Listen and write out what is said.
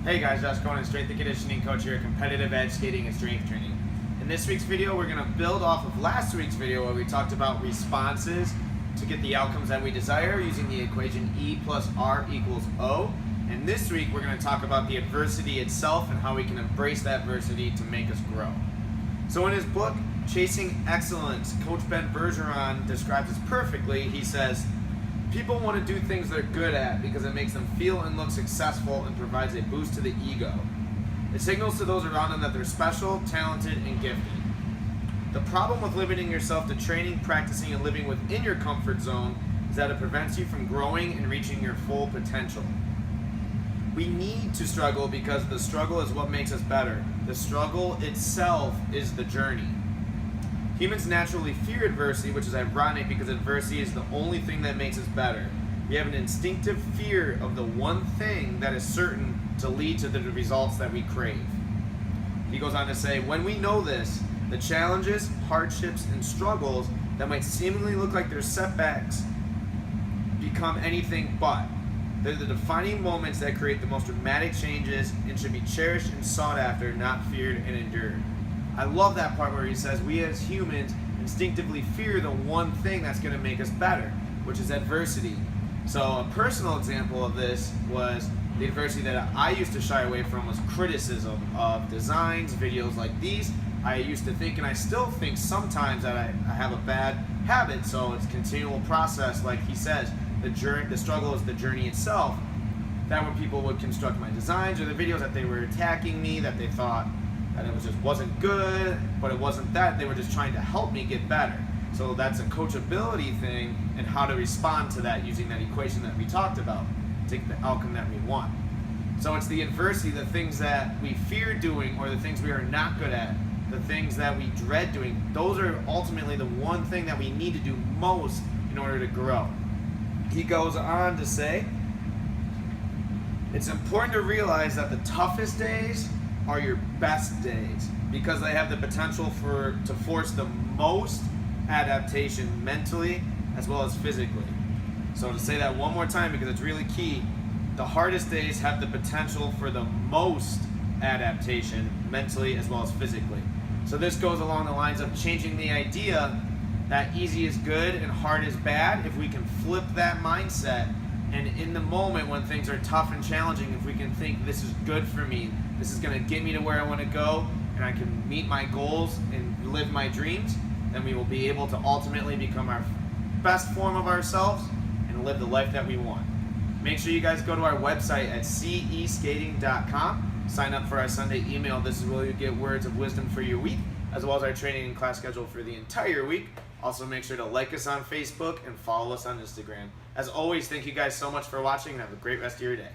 Hey guys, Josh Cohen, strength and conditioning coach here at Competitive Edge Skating and Strength Training. In this week's video, we're going to build off of last week's video where we talked about responses to get the outcomes that we desire using the equation E plus R equals O. And this week, we're going to talk about the adversity itself and how we can embrace that adversity to make us grow. So in his book, Chasing Excellence, Coach Ben Bergeron describes this perfectly. He says, people want to do things they're good at because it makes them feel and look successful and provides a boost to the ego. It signals to those around them that they're special, talented, and gifted. The problem with limiting yourself to training, practicing, and living within your comfort zone is that it prevents you from growing and reaching your full potential. We need to struggle because the struggle is what makes us better. The struggle itself is the journey. Humans naturally fear adversity, which is ironic because adversity is the only thing that makes us better. We have an instinctive fear of the one thing that is certain to lead to the results that we crave. He goes on to say, when we know this, the challenges, hardships, and struggles that might seemingly look like they're setbacks become anything but. They're the defining moments that create the most dramatic changes and should be cherished and sought after, not feared and endured. I love that part where he says we as humans instinctively fear the one thing that's going to make us better, which is adversity. So a personal example of this was the adversity that I used to shy away from was criticism of designs, videos like these. I used to think, and I still think sometimes, that I have a bad habit, so it's a continual process. Like he says, the struggle is the journey itself. That when people would construct my designs or the videos that they were attacking me, that they thought that it just wasn't good, but it wasn't that. They were just trying to help me get better. So that's a coachability thing and how to respond to that using that equation that we talked about to get the outcome that we want. So it's the adversity, the things that we fear doing or the things we are not good at, the things that we dread doing. Those are ultimately the one thing that we need to do most in order to grow. He goes on to say, it's important to realize that the toughest days are your best days because they have the potential to force the most adaptation mentally as well as physically. So to say that one more time because it's really key, the hardest days have the potential for the most adaptation mentally as well as physically. So this goes along the lines of changing the idea that easy is good and hard is bad. If we can flip that mindset, and in the moment when things are tough and challenging, if we can think this is good for me, this is going to get me to where I want to go, and I can meet my goals and live my dreams, then we will be able to ultimately become our best form of ourselves and live the life that we want. Make sure you guys go to our website at ceskating.com. Sign up for our Sunday email. This is where you get words of wisdom for your week, as well as our training and class schedule for the entire week. Also, make sure to like us on Facebook and follow us on Instagram. As always, thank you guys so much for watching and have a great rest of your day.